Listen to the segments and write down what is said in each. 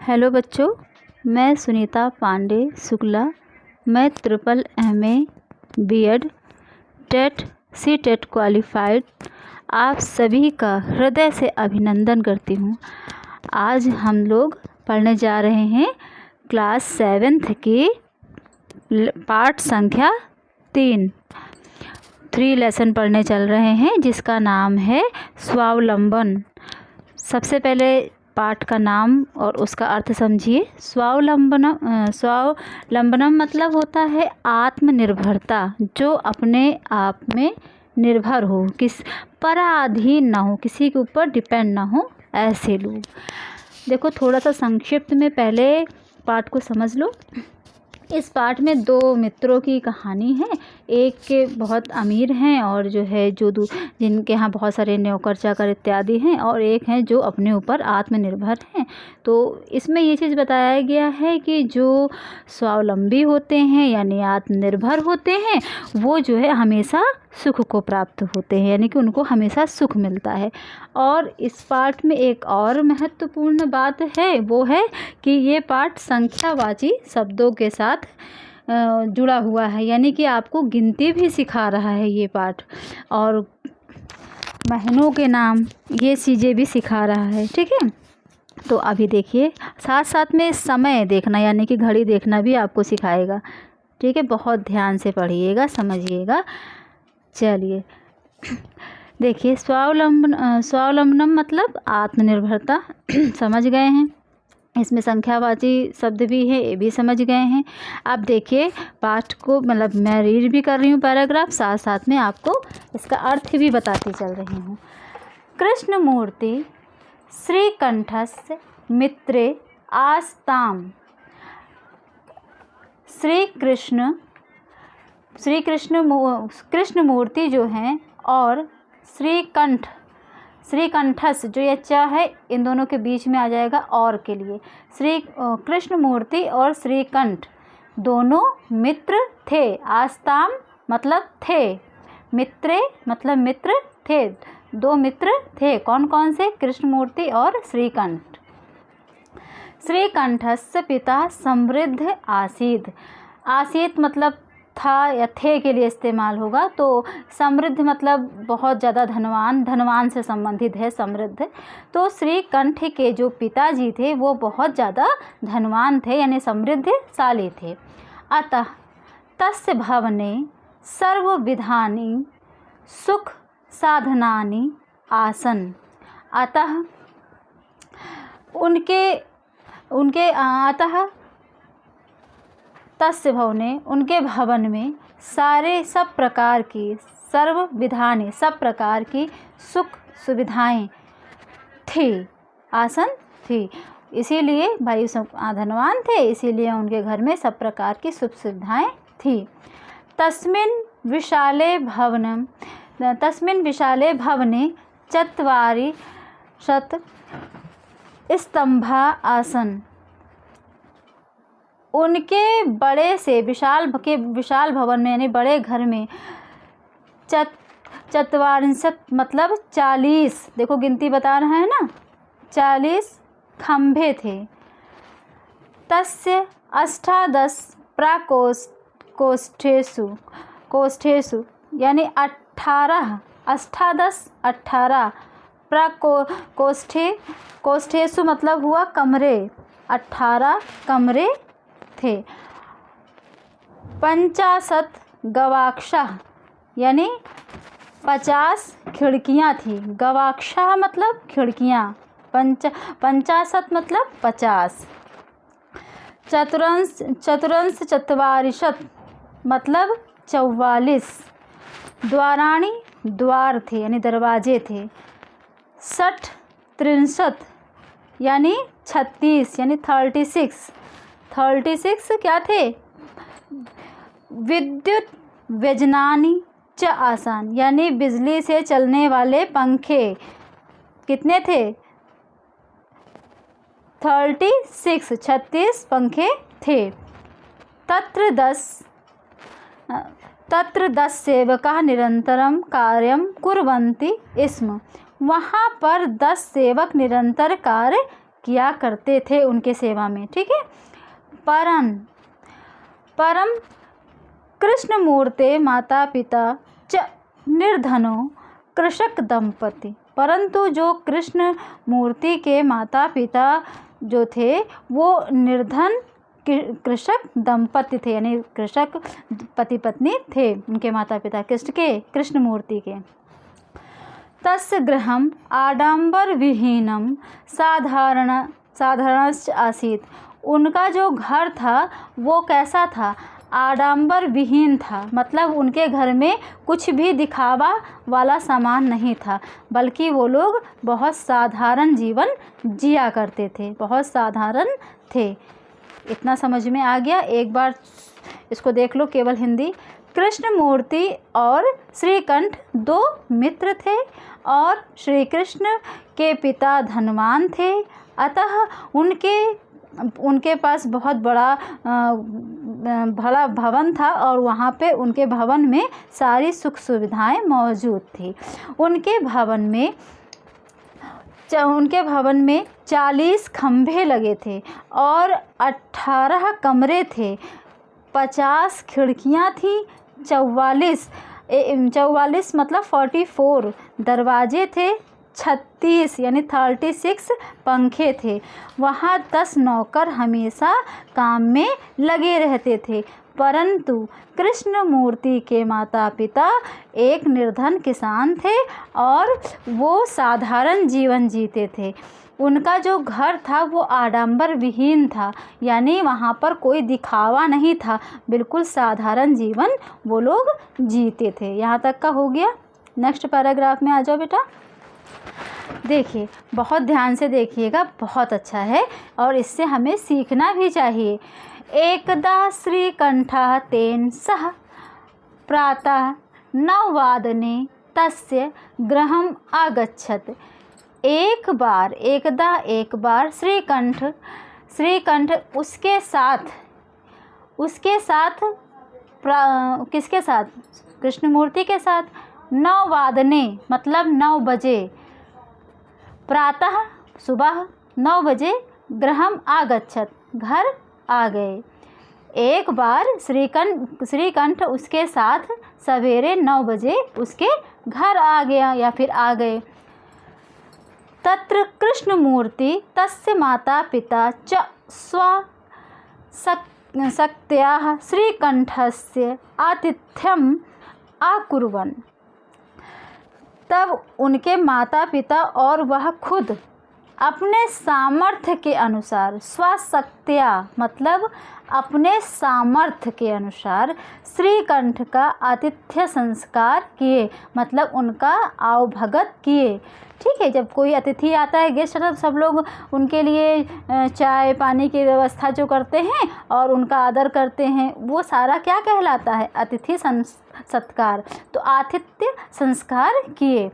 Hello बच्चों, मैं सुनीता पांडे शुक्ला। मैं triple MA B.Ed TET C.TET qualified आप सभी का हृदय से अभिनंदन करती हूँ। आज हम लोग पढ़ने जा रहे हैं क्लास 7th की पाठ संख्या 3 लेसन पढ़ने चल रहे हैं, जिसका नाम है स्वावलंबन। सबसे पहले पाठ का नाम और उसका अर्थ समझिए। स्वावलंबनम मतलब होता है आत्मनिर्भरता, जो अपने आप में निर्भर हो, किस पराधीन ना हो, किसी के ऊपर डिपेंड ना हो, ऐसे लोग। देखो, थोड़ा सा संक्षिप्त में पहले पाठ को समझ लो। इस पाठ में 2 मित्रों की कहानी है। एक के बहुत अमीर हैं और जो है जिनके यहाँ बहुत सारे नौकर चाकर इत्यादि हैं, और एक हैं जो अपने ऊपर आत्मनिर्भर हैं। तो इसमें ये चीज़ बताया गया है कि जो स्वावलंबी होते हैं यानी आत्मनिर्भर होते हैं, वो जो है हमेशा सुख को प्राप्त होते हैं, यानी कि उनको हमेशा सुख मिलता है। और इस पाठ में एक और महत्वपूर्ण बात है, वो है कि ये पाठ संख्यावाची शब्दों के साथ जुड़ा हुआ है, यानी कि आपको गिनती भी सिखा रहा है ये पाठ, और महीनों के नाम, ये चीज़ें भी सिखा रहा है। ठीक है, तो अभी देखिए, साथ साथ में समय देखना यानी कि घड़ी देखना भी आपको सिखाएगा। ठीक है, बहुत ध्यान से पढ़िएगा, समझिएगा। चलिए देखिए, स्वावलंबनम मतलब आत्मनिर्भरता समझ गए हैं। इसमें संख्यावाची शब्द भी है, ये भी समझ गए हैं। अब देखिए पाठ को, मतलब मैं रीड भी कर रही हूँ पैराग्राफ, साथ साथ में आपको इसका अर्थ भी बताती चल रही हूँ। कृष्णमूर्ति श्रीकंठस्य मित्रे आस्ताम। कृष्णमूर्ति जो हैं और श्रीकंठस, जो ये च है इन दोनों के बीच में आ जाएगा और के लिए। कृष्णमूर्ति और श्रीकंठ दोनों मित्र थे। आस्ताम मतलब थे, मित्रे मतलब मित्र थे, 2 मित्र थे। कौन कौन से? कृष्णमूर्ति और श्रीकंठ। श्रीकंठस्य पिता समृद्ध आसीत्। आसीत् मतलब था या थे के लिए इस्तेमाल होगा, तो समृद्ध मतलब बहुत ज़्यादा धनवान, धनवान से संबंधित है समृद्ध। तो श्रीकंठ के जो पिताजी थे वो बहुत ज़्यादा धनवान थे, यानी समृद्धशाली थे। अतः तस्य भवने सर्वविधानि सुख साधनानि आसन। अतः अतः तस्य भवने, उनके भवन में सब प्रकार की, सर्वविधानि सब प्रकार की सुख सुविधाएं थी, आसन थी। इसीलिए भाई सब धनवान थे, इसीलिए उनके घर में सब प्रकार की सुख सुविधाएं थी। तस्मिन् विशाले भवने 40 स्तंभा आसन। उनके बड़े से विशाल भवन में, यानी बड़े घर में 40 मतलब 40, देखो गिनती बता रहा है ना, 40 खंभे थे। तस्य 18 कोष्ठेषु यानी 18 कोष्ठेषु मतलब हुआ कमरे, 18 कमरे थे। 50 गवाक्षाः यानी 50 खिड़कियाँ थी। गवाक्षाः मतलब खिड़कियाँ, 50 मतलब 50। चत्वारिंशत् मतलब 44। द्वाराणि द्वार थे, यानी दरवाजे थे। 63 यानी 36, यानी 36 क्या थे? विद्युत व्यजनानि च आसान, यानी बिजली से चलने वाले पंखे। कितने थे? 36 पंखे थे। तत्र 10 सेवकाः निरंतरं कार्यं कुर्वन्ति स्म। वहाँ पर 10 सेवक निरंतर कार्य किया करते थे उनके सेवा में। ठीक है। परम कृष्णमूर्ते माता पिता च निर्धनो कृषक दंपति। परंतु जो कृष्ण मूर्ति के माता पिता जो थे वो निर्धन कृषक दंपति थे, यानी कृषक पति पत्नी थे उनके माता पिता कृष्ण मूर्ति के। तस्य गृहम् आडंबर विहीनम साधारणश्च आसीत्। उनका जो घर था वो कैसा था? आडंबर विहीन था, मतलब उनके घर में कुछ भी दिखावा वाला सामान नहीं था, बल्कि वो लोग बहुत साधारण जीवन जिया करते थे, बहुत साधारण थे। इतना समझ में आ गया? एक बार इसको देख लो केवल हिंदी। कृष्ण मूर्ति और श्रीकंठ दो मित्र थे और श्री कृष्ण के पिता धनवान थे, अतः उनके पास बहुत बड़ा भवन था और वहाँ पे उनके भवन में सारी सुख सुविधाएं मौजूद थी। उनके भवन में 40 खंभे लगे थे और 18 कमरे थे, 50 खिड़कियाँ थीं, 44 मतलब 44 दरवाजे थे, 36 यानी 36 पंखे थे। वहाँ 10 नौकर हमेशा काम में लगे रहते थे। परंतु कृष्ण मूर्ति के माता पिता एक निर्धन किसान थे और वो साधारण जीवन जीते थे। उनका जो घर था वो आडंबर विहीन था, यानी वहाँ पर कोई दिखावा नहीं था, बिल्कुल साधारण जीवन वो लोग जीते थे। यहाँ तक का हो गया। नेक्स्ट पैराग्राफ में आ जाओ बेटा। देखिए, बहुत ध्यान से देखिएगा, बहुत अच्छा है और इससे हमें सीखना भी चाहिए। एकदा श्रीकंठः तेन सह प्रातः 9 वादने तस्य गृहम् आगच्छत्। एक बार श्रीकंठ उसके साथ किसके साथ? कृष्णमूर्ति के साथ। 9 वादने मतलब 9 बजे, प्रातः सुबह 9 बजे, गृहम् आगच्छत् घर आ गए। एक बार श्रीकंठ उसके साथ सवेरे 9 बजे उसके घर आ गया या फिर आ गए। तत्र कृष्णमूर्ति तस्य माता पिता च स्वशक्त्या श्रीकंठस्य आतिथ्यम् आकुर्वन्। तब उनके माता पिता और वह खुद अपने सामर्थ्य के अनुसार, स्वशक्त्या मतलब अपने सामर्थ्य के अनुसार, श्रीकंठ का आतिथ्य संस्कार किए, मतलब उनका आवभगत किए। ठीक है। जब कोई अतिथि आता है, गेस्ट आता है, तो सब लोग उनके लिए चाय पानी की व्यवस्था जो करते हैं और उनका आदर करते हैं, वो सारा क्या कहलाता है? अतिथि सत्कार। तो आतिथ्य संस्कार किए।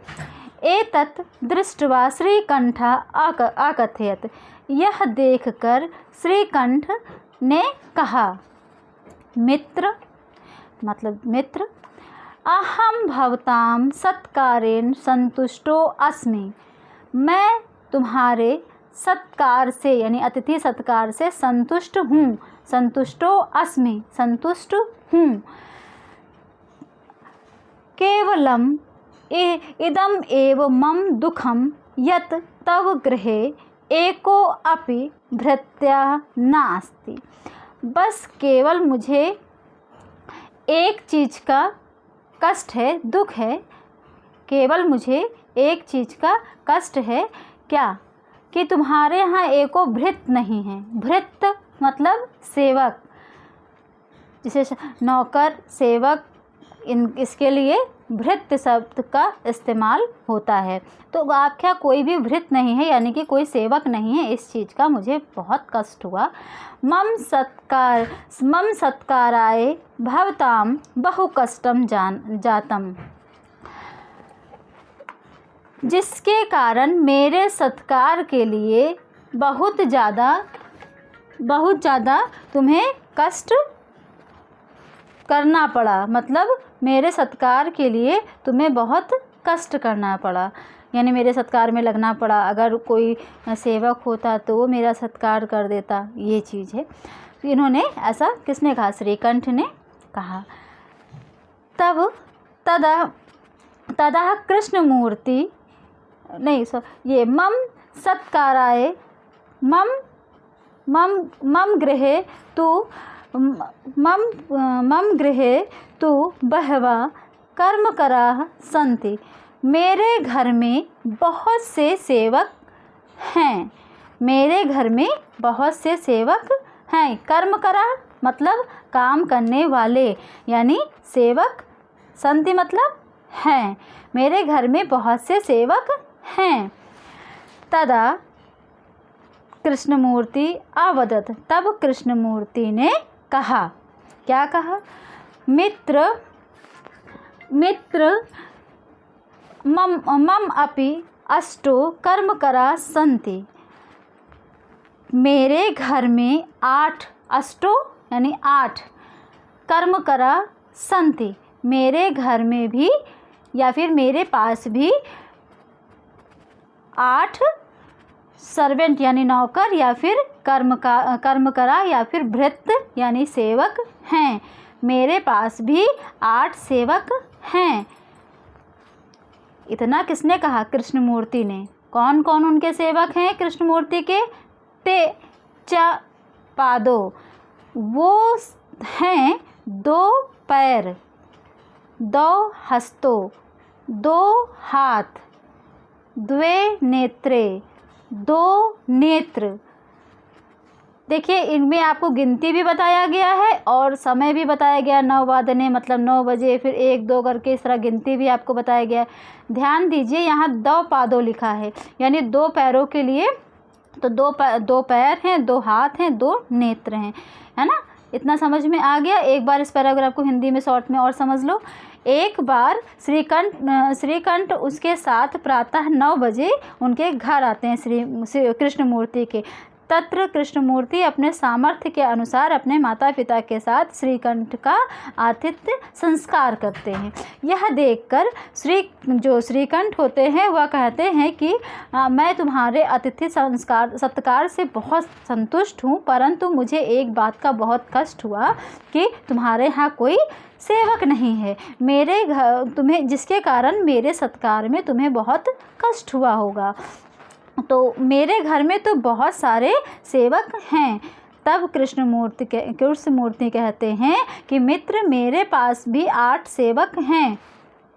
एतत् दृष्ट्वा श्रीकंठः आकथयत्। यह देखकर श्रीकंठ ने कहा, मित्र मतलब मित्र, अहम भवतां सत्कारेण संतुष्टो अस्मि। मैं तुम्हारे सत्कार से यानी अतिथि सत्कार से संतुष्ट हूँ। संतुष्टो अस्मि संतुष्ट हूँ। केवलम इदम एव मम दुखम यत् तव गृहे एको अपि भृत्यः नास्ति। बस केवल मुझे एक चीज़ का कष्ट है, दुख है। केवल मुझे एक चीज़ का कष्ट है, क्या? कि तुम्हारे यहाँ एको भृत्य नहीं है। भृत्य मतलब सेवक, जिसे नौकर सेवक, इसके लिए भृत्य शब्द का इस्तेमाल होता है। तो आपका कोई भी भृत्य नहीं है, यानी कि कोई सेवक नहीं है। इस चीज़ का मुझे बहुत कष्ट हुआ। मम सत्काराय भवतां बहु कष्टम जातम। जिसके कारण मेरे सत्कार के लिए बहुत ज़्यादा तुम्हें कष्ट करना पड़ा, मतलब मेरे सत्कार के लिए तुम्हें बहुत कष्ट करना पड़ा। यानी मेरे सत्कार में लगना पड़ा। अगर कोई सेवक होता तो वो मेरा सत्कार कर देता, ये चीज़ है। इन्होंने ऐसा किसने कहा? श्रीकंठ ने कहा। तब तदा कृष्णमूर्ति नहीं ये मम सत्काराय मम गृहे तु बहवः कर्मकराः सन्ति। मेरे घर में बहुत से सेवक हैं। मेरे घर में बहुत से सेवक हैं। कर्मकरा मतलब काम करने वाले, यानी सेवक। संति मतलब हैं। मेरे घर में बहुत से सेवक हैं। तदा कृष्णमूर्ति अवदत्, तब कृष्णमूर्ति ने कहा। क्या कहा? मित्र मम अपि अष्टो कर्मकरा सन्ति। मेरे घर में 8 अष्टो यानी 8 कर्मकरा सन्ति। मेरे घर में भी या फिर मेरे पास भी 8 सर्वेंट यानी नौकर या फिर कर्मकरा या फिर भृत्य यानी सेवक हैं। मेरे पास भी 8 सेवक हैं। इतना किसने कहा? कृष्णमूर्ति ने। कौन कौन उनके सेवक हैं कृष्णमूर्ति के? ते च पादो, वो हैं 2 पैर, 2 हस्तों, 2 हाथ, 2 नेत्रे, 2 नेत्र। देखिए इनमें आपको गिनती भी बताया गया है और समय भी बताया गया। 9 वादने मतलब 9 बजे, फिर 1 2 करके इस तरह गिनती भी आपको बताया गया है। ध्यान दीजिए यहाँ 2 पादों लिखा है, यानी 2 पैरों के लिए तो 2 पैर हैं, 2 हाथ हैं, 2 नेत्र हैं, है ना। इतना समझ में आ गया। एक बार इस पैराग्राफ को हिंदी में शॉर्ट में और समझ लो। एक बार श्रीकंठ उसके साथ प्रातः 9 बजे उनके घर आते हैं श्री कृष्णमूर्ति के। तत्र कृष्णमूर्ति अपने सामर्थ्य के अनुसार अपने माता पिता के साथ श्रीकंठ का आतिथ्य संस्कार करते हैं। यह देखकर श्रीकंठ होते हैं वह कहते हैं कि मैं तुम्हारे अतिथि सत्कार से बहुत संतुष्ट हूँ, परंतु मुझे एक बात का बहुत कष्ट हुआ कि तुम्हारे यहाँ कोई सेवक नहीं है। मेरे घर तुम्हें जिसके कारण मेरे सत्कार में तुम्हें बहुत कष्ट हुआ होगा। तो मेरे घर में तो बहुत सारे सेवक हैं। तब कृष्णमूर्ति कहते हैं कि मित्र मेरे पास भी 8 सेवक हैं।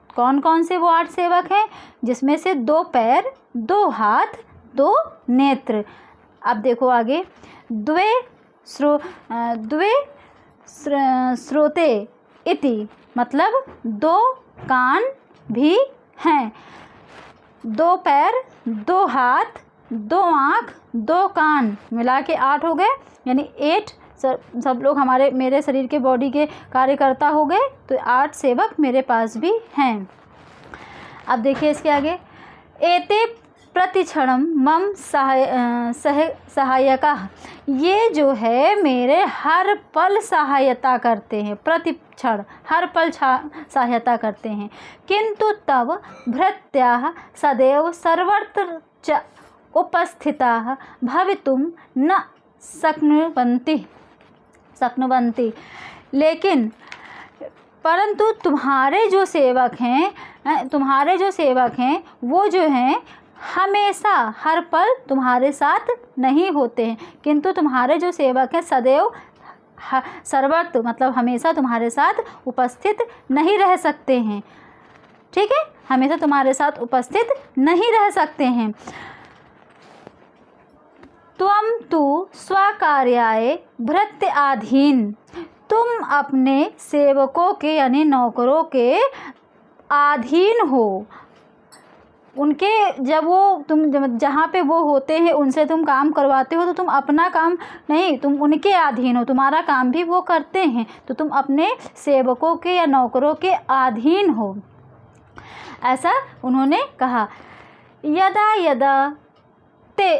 कौन कौन से वो 8 सेवक हैं? जिसमें से 2 पैर, 2 हाथ, 2 नेत्र। अब देखो आगे, द्वे श्रोते इति मतलब 2 कान भी हैं। 2 पैर, 2 हाथ, 2 आँख, 2 कान मिला के 8 हो गए, यानी 8 सब लोग मेरे शरीर के बॉडी के कार्यकर्ता हो गए। तो 8 सेवक मेरे पास भी हैं। अब देखिए इसके आगे, एते प्रतिक्षणम मम सहायका, ये जो है मेरे हर पल सहायता करते हैं। प्रतिक्षण हर पल सहायता करते हैं। किंतु तब भृत्याः सदैव सर्वत्र च उपस्थिताः भवितुं न शक्नुवन्ति। लेकिन परंतु तुम्हारे जो सेवक हैं वो जो हैं हमेशा हर पल तुम्हारे साथ नहीं होते हैं। किंतु तुम्हारे जो सेवक हैं सदैव सर्वत्र मतलब हमेशा तुम्हारे साथ उपस्थित नहीं रह सकते हैं। ठीक है, हमेशा तुम्हारे साथ उपस्थित नहीं रह सकते हैं। त्वं तु स्वकार्याय भृत्य अधीन, तुम अपने सेवकों के यानी नौकरों के अधीन हो। उनके तुम जहाँ पे वो होते हैं उनसे तुम काम करवाते हो, तो तुम अपना काम नहीं, तुम उनके अधीन हो, तुम्हारा काम भी वो करते हैं, तो तुम अपने सेवकों के या नौकरों के अधीन हो। ऐसा उन्होंने कहा। यदा यदा ते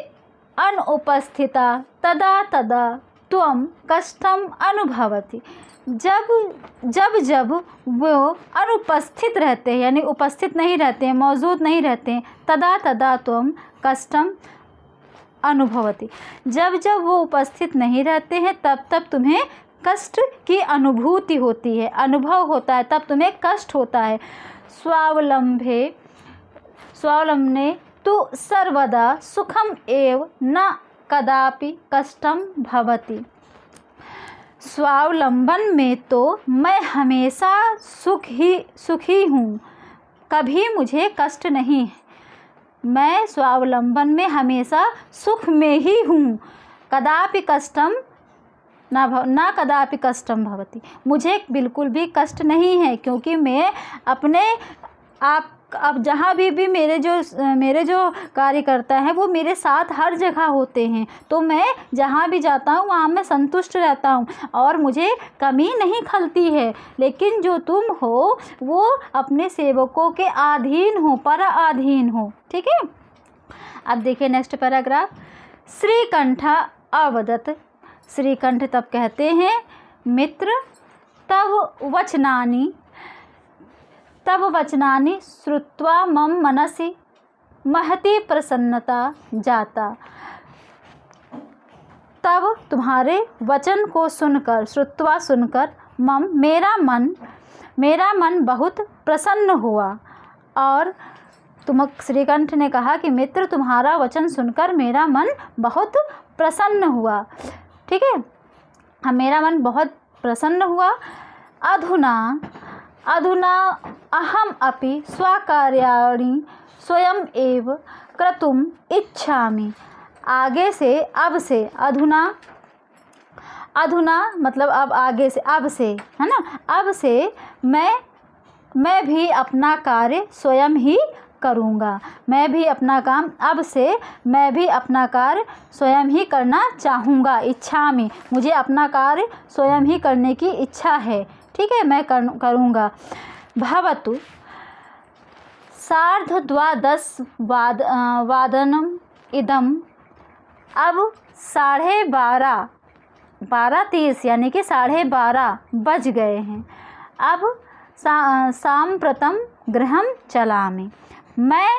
अनुपस्थिता तदा तदा त्वं कष्टम अनुभवति, जब वो अनुपस्थित रहते हैं, यानी उपस्थित नहीं रहते हैं, मौजूद नहीं रहते हैं, तदा त्वं कष्टम अनुभवति, जब वो उपस्थित नहीं रहते हैं तब तुम्हें कष्ट की अनुभूति होती है, अनुभव होता है, तब तुम्हें कष्ट होता है। स्वावलंबने तु सर्वदा सुखम एव न कदापि कष्टम भवति। स्वावलंबन में तो मैं हमेशा सुखी हूँ, कभी मुझे कष्ट नहीं है। मैं स्वावलंबन में हमेशा सुख में ही हूँ, कदापि कष्टम ना कदापि कष्टम भवति, मुझे बिल्कुल भी कष्ट नहीं है, क्योंकि मैं अपने आप अब जहाँ भी मेरे जो कार्यकर्ता हैं वो मेरे साथ हर जगह होते हैं, तो मैं जहाँ भी जाता हूँ वहाँ मैं संतुष्ट रहता हूँ और मुझे कमी नहीं खलती है। लेकिन जो तुम हो वो अपने सेवकों के अधीन हो, पराधीन हो। ठीक है, अब देखिए नेक्स्ट पैराग्राफ। श्रीकंठ अवदत्, श्रीकंठ तब कहते हैं मित्र, तब वचनानि श्रुत्वा मम मनसि महती प्रसन्नता जाता। तब तुम्हारे वचन को सुनकर, श्रुत्वा सुनकर, मेरा मन बहुत प्रसन्न हुआ। और श्रीकंठ ने कहा कि मित्र, तुम्हारा वचन सुनकर मेरा मन बहुत प्रसन्न हुआ। ठीक है, हाँ, मेरा मन बहुत प्रसन्न हुआ। अधुना अहम अपि स्वकार्याणि स्वयं एव कर्तुम इच्छामि। आगे से, अब से, अधुना मतलब अब, आगे से, अब से, है ना, अब से मैं भी अपना कार्य स्वयं ही करूँगा। मैं भी अपना काम, अब से मैं भी अपना कार्य स्वयं ही करना चाहूँगा। इच्छामि, मुझे अपना कार्य स्वयं ही करने की इच्छा है। ठीक है, मैं करूँगा। भवतु 12:30 वादनम इदम, अब 12:30, 12:30 यानी कि 12:30 बज गए हैं। अब साम्प्रतं गृहं चलामि, मैं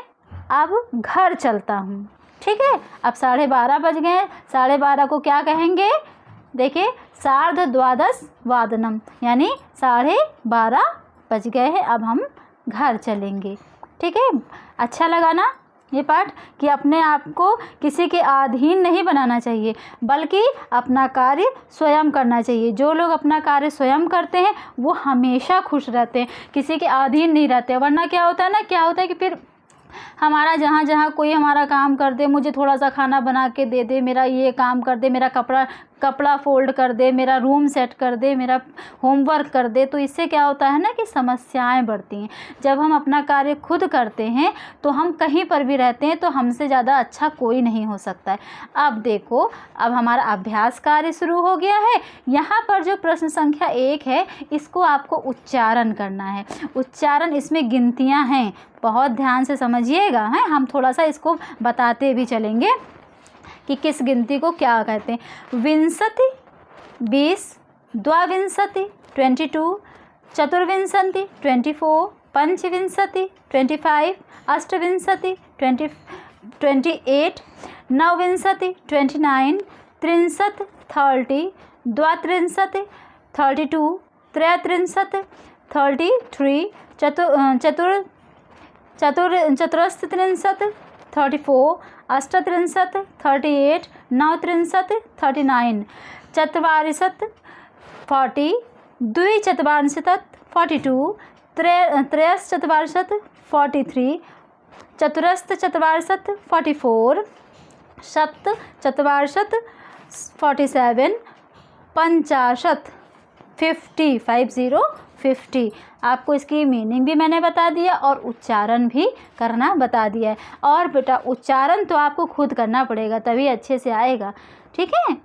अब घर चलता हूँ। ठीक है, अब 12:30 बज गए, 12:30 को क्या कहेंगे? देखिए, 12:30 वादनम यानी 12:30 बज गए हैं, अब हम घर चलेंगे। ठीक है, अच्छा लगा ना ये पाठ, कि अपने आप को किसी के अधीन नहीं बनाना चाहिए, बल्कि अपना कार्य स्वयं करना चाहिए। जो लोग अपना कार्य स्वयं करते हैं वो हमेशा खुश रहते हैं, किसी के अधीन नहीं रहते। वरना क्या होता है कि फिर हमारा जहाँ कोई हमारा काम कर दे, मुझे थोड़ा सा खाना बना के दे दे, मेरा ये काम कर दे, मेरा कपड़ा फोल्ड कर दे, मेरा रूम सेट कर दे, मेरा होमवर्क कर दे, तो इससे क्या होता है ना कि समस्याएं बढ़ती हैं। जब हम अपना कार्य खुद करते हैं तो हम कहीं पर भी रहते हैं तो हमसे ज़्यादा अच्छा कोई नहीं हो सकता है। अब देखो, अब हमारा अभ्यास कार्य शुरू हो गया है। यहाँ पर जो प्रश्न संख्या 1 है, इसको आपको उच्चारण करना है। उच्चारण, इसमें गिनतियाँ हैं, बहुत ध्यान से समझिएगा। हैं, हम थोड़ा सा इसको बताते भी चलेंगे कि किस गिनती को क्या कहते हैं। विंशति 20, द्वाविंशति 22, चतुर्विंशति 24, पंचविंशति 25, अष्टविंशति 28, नवविंशति 29, त्रिंशत् 30, द्वात्रिंशत् 32, त्रयत्रिंशत् 33, चतुरस्त्रिंशत् 34, अष्टत्रिंशत् 38, नवत्रिंशत् 39, चत्वारिंशत् 40, द्विचत्वारिंशत् 42, त्रयश्चत्वारिंशत् 43, चतुरश्चत्वारिंशत् 44, सप्तचत्वारिंशत् 47, पंचाशत् 50। आपको इसकी मीनिंग भी मैंने बता दिया और उच्चारण भी करना बता दिया है। और बेटा, उच्चारण तो आपको खुद करना पड़ेगा, तभी अच्छे से आएगा। ठीक है,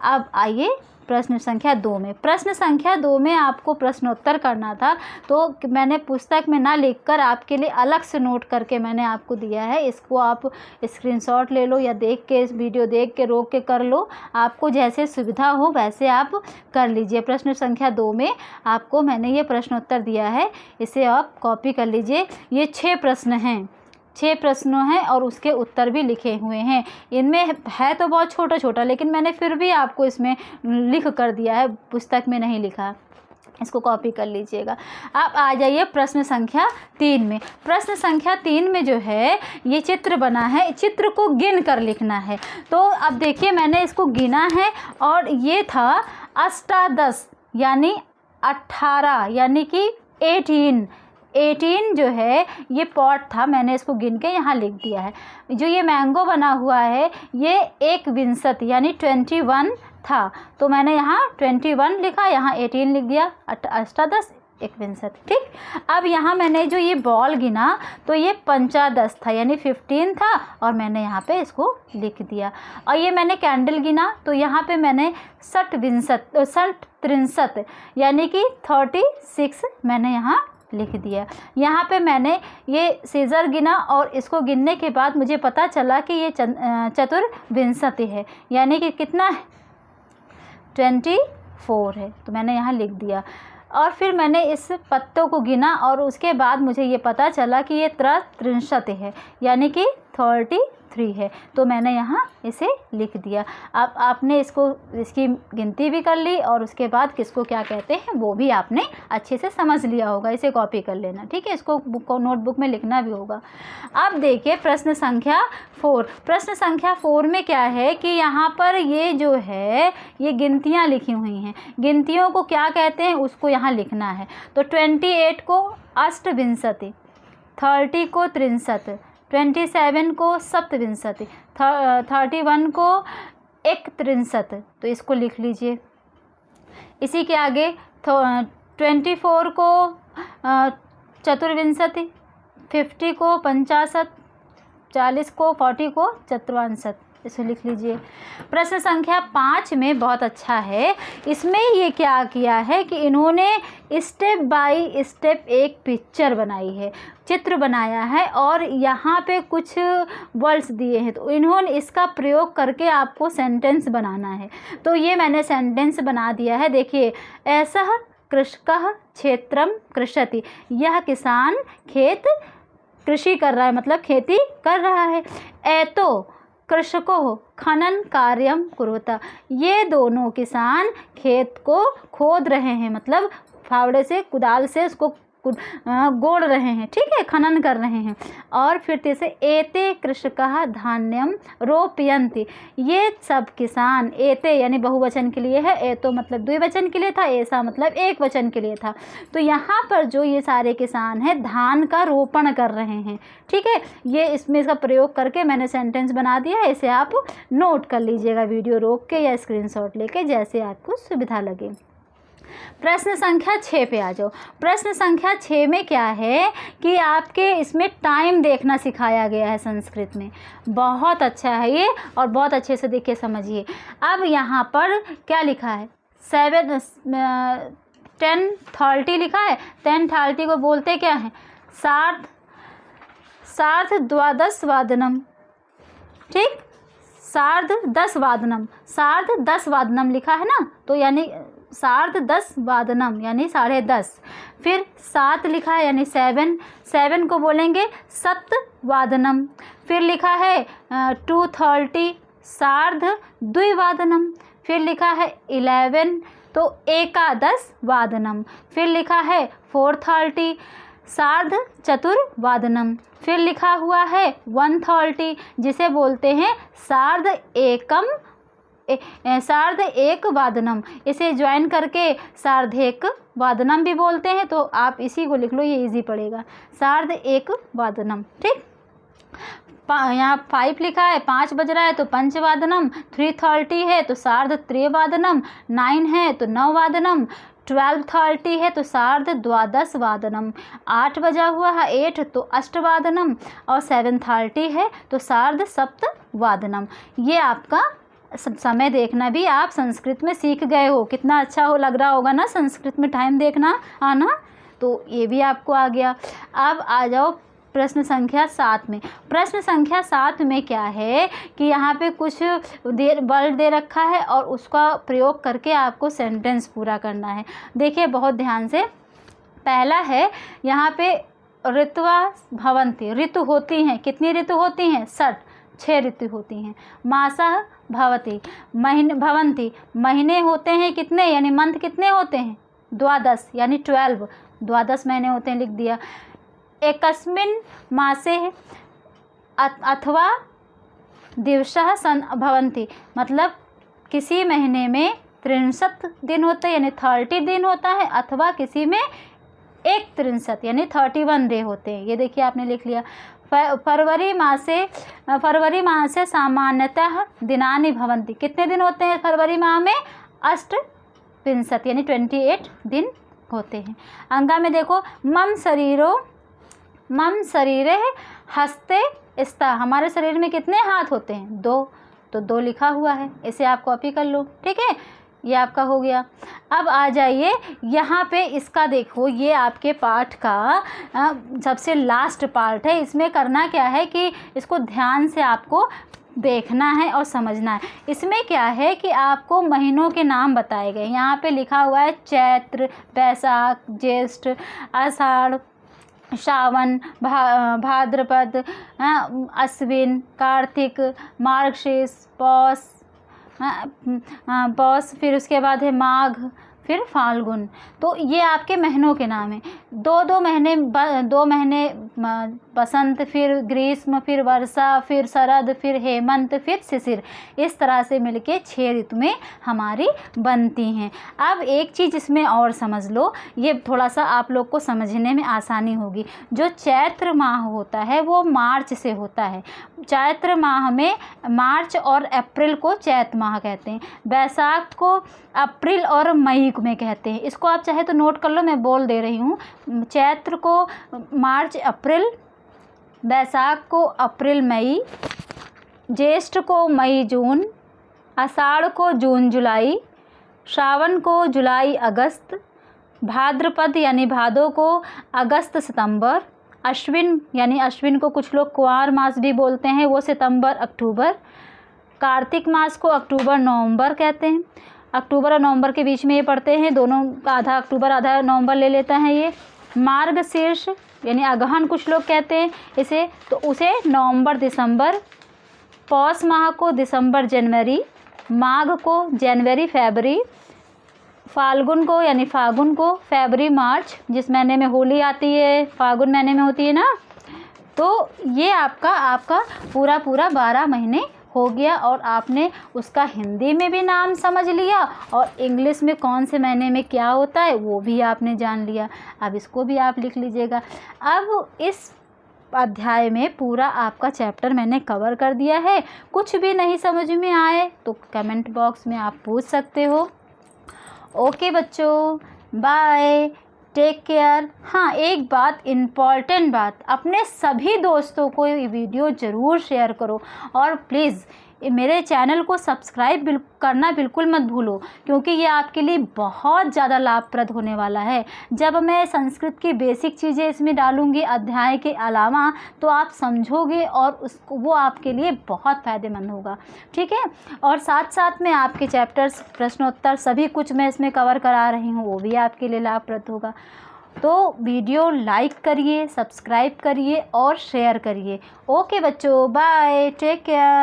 अब आइए प्रश्न संख्या 2 में। प्रश्न संख्या 2 में आपको प्रश्नोत्तर करना था, तो मैंने पुस्तक में ना लिखकर आपके लिए अलग से नोट करके मैंने आपको दिया है। इसको आप स्क्रीनशॉट ले लो या देख के, इस वीडियो देख के रोक के कर लो, आपको जैसे सुविधा हो वैसे आप कर लीजिए। प्रश्न संख्या 2 में आपको मैंने ये प्रश्नोत्तर दिया है, इसे आप कॉपी कर लीजिए। ये 6 प्रश्न हैं, 6 प्रश्नों हैं और उसके उत्तर भी लिखे हुए हैं। इनमें है तो बहुत छोटा छोटा, लेकिन मैंने फिर भी आपको इसमें लिख कर दिया है, पुस्तक में नहीं लिखा। इसको कॉपी कर लीजिएगा। अब आ जाइए प्रश्न संख्या 3 में। प्रश्न संख्या 3 में जो है ये चित्र बना है, चित्र को गिन कर लिखना है। तो अब देखिए मैंने इसको गिना है और ये था अष्टादश यानी 18 यानी कि 18 जो है ये पॉट था, मैंने इसको गिन के यहाँ लिख दिया है। जो ये मैंगो बना हुआ है ये 21 यानी 21 था, तो मैंने यहाँ 21 लिखा, यहाँ 18 लिख दिया, अष्टादश 21। ठीक। अब यहाँ मैंने जो ये बॉल गिना तो ये 15 था यानी 15 था, और मैंने यहाँ पे इसको लिख दिया। और ये मैंने कैंडल गिना तो यहाँ पे मैंने 63 यानी कि 36 मैंने यहाँ लिख दिया। यहाँ पे मैंने ये सीज़र गिना और इसको गिनने के बाद मुझे पता चला कि ये चतुर्विंशति है, यानी कि कितना है, 24 है, तो मैंने यहाँ लिख दिया। और फिर मैंने इस पत्तों को गिना और उसके बाद मुझे ये पता चला कि ये 63 है यानी कि 33 है, तो मैंने यहाँ इसे लिख दिया। अब आपने इसकी गिनती भी कर ली और उसके बाद किसको क्या कहते हैं वो भी आपने अच्छे से समझ लिया होगा। इसे कॉपी कर लेना, ठीक है, इसको नोटबुक में लिखना भी होगा। अब देखिए प्रश्न संख्या 4। प्रश्न संख्या 4 में क्या है कि यहाँ पर ये जो है ये गिनतियाँ लिखी हुई हैं, गिनतियों को क्या कहते हैं उसको यहाँ लिखना है। तो 28 को अष्टविंशति, 30 को 63, 27 को सप्तविंशति, 31 को 61, तो इसको लिख लीजिए। इसी के आगे 24 को चतुर्विंशति, 50 को 50, 40 को 40 को चतुर्विंशति, इसे लिख लीजिए। प्रश्न संख्या 5 में बहुत अच्छा है, इसमें ये क्या किया है कि इन्होंने स्टेप बाय स्टेप एक पिक्चर बनाई है, चित्र बनाया है और यहाँ पे कुछ वर्ड्स दिए हैं, तो इन्होंने इसका प्रयोग करके आपको सेंटेंस बनाना है। तो ये मैंने सेंटेंस बना दिया है। देखिए, ऐसा कृषकः क्षेत्रम कृषति, यह किसान खेत कृषि कर रहा है, मतलब खेती कर रहा है। एतो कृषको खनन कार्यम कुरुता, ये दोनों किसान खेत को खोद रहे हैं, मतलब फावड़े से, कुदाल से उसको गोड़ रहे हैं, ठीक है, खनन कर रहे हैं। और फिर जैसे एते कृषकः धान्यम रोपयन्ति, ये सब किसान, एते यानी बहुवचन के लिए है, एतो मतलब द्विवचन के लिए था, ऐसा मतलब एक वचन के लिए था। तो यहाँ पर जो ये सारे किसान हैं धान का रोपण कर रहे हैं, ठीक है। ये इसमें इसका प्रयोग करके मैंने सेंटेंस बना दिया है, इसे आप नोट कर लीजिएगा वीडियो रोक के या स्क्रीनशॉट लेके, जैसे आपको सुविधा लगे। प्रश्न संख्या 6 पे आ जाओ। प्रश्न संख्या 6 में क्या है कि आपके इसमें टाइम देखना सिखाया गया है संस्कृत में, बहुत अच्छा है ये और बहुत अच्छे से देखिए समझिए। अब यहाँ पर क्या लिखा है, 10:30 लिखा है। 10:30 को बोलते क्या है, सार्धद्वादशवादनम, ठीक, सार्धदशवादनम लिखा है ना, तो यानी 10:30 यानी 10:30। फिर 7 लिखा है यानी 7 को बोलेंगे सप्तवादनम। फिर लिखा है 2:30 सार्धद्विवादनम। फिर लिखा है 11 तो एकादशवादनम। फिर लिखा है 4:30 सार्धचतुर्वादनम। फिर लिखा हुआ है 1:30 जिसे बोलते हैं सार्ध एक वादनम, इसे ज्वाइन करके सार्धेक वादनम भी बोलते हैं, तो आप इसी को लिख लो, ये इजी पड़ेगा, सार्ध एक वादनम, ठीक। यहाँ 5 लिखा है, 5 बज रहा है तो पंचवादनम। 3:30 है तो सार्धत्रयवादनम। 9 है तो नववादनम। 12:30 है तो सार्धद्वादशवादनम। 8 बजा हुआ है 8 तो अष्टवादनम। और 7:30 है तो सार्धसप्तवादनम। ये आपका समय देखना भी आप संस्कृत में सीख गए हो। कितना अच्छा हो लग रहा होगा ना संस्कृत में टाइम देखना आना, तो ये भी आपको आ गया। अब आ जाओ प्रश्न संख्या 7 में। प्रश्न संख्या 7 में क्या है कि यहाँ पे कुछ वर्ड दे रखा है और उसका प्रयोग करके आपको सेंटेंस पूरा करना है। देखिए बहुत ध्यान से। पहला है यहाँ पे ऋतुवा भवन्ति, ऋतु होती हैं। कितनी ऋतु होती हैं? 6 ऋतु होती हैं। मासः भवति, महीने भवन्ति, महीने होते हैं कितने, यानी मंथ कितने होते हैं? 12 यानी 12, 12 महीने होते हैं, लिख दिया। एकस्मिन् मासे अथवा दिवसः भवन्ति, मतलब किसी महीने में 63 दिन होते हैं यानी 30 दिन होता है, अथवा किसी में 63 यानी 31 डे होते हैं। ये देखिए आपने लिख लिया। फरवरी माह से सामान्यतः दिनानि भवन्ति, कितने दिन होते हैं फरवरी माह में? 58 यानी 28 दिन होते हैं। अंगा में देखो, मम शरीरे हस्ते स्था, हमारे शरीर में कितने हाथ होते हैं? 2, तो 2 लिखा हुआ है, इसे आप कॉपी कर लो। ठीक है, ये आपका हो गया। अब आ जाइए यहाँ पे, इसका देखो, ये आपके पाठ का सबसे लास्ट पार्ट है। इसमें करना क्या है कि इसको ध्यान से आपको देखना है और समझना है। इसमें क्या है कि आपको महीनों के नाम बताए गए। यहाँ पे लिखा हुआ है चैत्र, बैसाख, ज्येष्ठ, आषाढ़, श्रावण, भाद्रपद, अश्विन, कार्तिक, मार्गशीर्ष, पौष, फिर उसके बाद है माघ, फिर फाल्गुन। तो ये आपके महीनों के नाम हैं। 2 महीने बसंत, फिर ग्रीष्म, फिर वर्षा, फिर शरद, फिर हेमंत, फिर शिशिर। इस तरह से मिलके 6 ऋतुएं हमारी बनती हैं। अब एक चीज़ इसमें और समझ लो, ये थोड़ा सा आप लोग को समझने में आसानी होगी। जो चैत्र माह होता है वो मार्च से होता है। चैत्र माह में मार्च और अप्रैल को चैत्र माह कहते हैं। बैसाख को अप्रैल और मई में कहते हैं। इसको आप चाहे तो नोट कर लो, मैं बोल दे रही हूँ। चैत्र को मार्च अप्रैल, बैसाख को अप्रैल मई, ज्येष्ठ को मई जून, आषाढ़ को जून जुलाई, श्रावण को जुलाई अगस्त, भाद्रपद यानी भादो को अगस्त सितंबर, अश्विन यानी अश्विन को कुछ लोग कुंवार मास भी बोलते हैं, वो सितंबर अक्टूबर, कार्तिक मास को अक्टूबर नवंबर कहते हैं। अक्टूबर और नवंबर के बीच में ये पड़ते हैं, दोनों आधा अक्टूबर आधा नवंबर ले लेता है ये। मार्गशीर्ष यानी अगहन कुछ लोग कहते हैं इसे, तो उसे नवंबर दिसंबर, पौष माह को दिसंबर जनवरी, माघ को जनवरी फरवरी, फाल्गुन को यानी फागुन को फरवरी मार्च, जिस महीने में होली आती है फागुन महीने में होती है ना। तो ये आपका पूरा 12 महीने हो गया, और आपने उसका हिंदी में भी नाम समझ लिया और इंग्लिश में कौन से महीने में क्या होता है वो भी आपने जान लिया। अब इसको भी आप लिख लीजिएगा। अब इस अध्याय में पूरा आपका चैप्टर मैंने कवर कर दिया है। कुछ भी नहीं समझ में आए तो कमेंट बॉक्स में आप पूछ सकते हो। ओके बच्चों, बाय, टेक केयर। हाँ, एक बात, इम्पॉर्टेंट बात, अपने सभी दोस्तों को ये वीडियो ज़रूर शेयर करो, और प्लीज़ मेरे चैनल को सब्सक्राइब करना बिल्कुल मत भूलो, क्योंकि ये आपके लिए बहुत ज़्यादा लाभप्रद होने वाला है। जब मैं संस्कृत की बेसिक चीज़ें इसमें डालूँगी अध्याय के अलावा, तो आप समझोगे और वो आपके लिए बहुत फ़ायदेमंद होगा। ठीक है, और साथ साथ में आपके चैप्टर्स, प्रश्नोत्तर सभी कुछ मैं इसमें कवर करा रही हूँ, वो भी आपके लिए लाभप्रद होगा। तो वीडियो लाइक करिए, सब्सक्राइब करिए और शेयर करिए। ओके बच्चों, बाय, टेक केयर।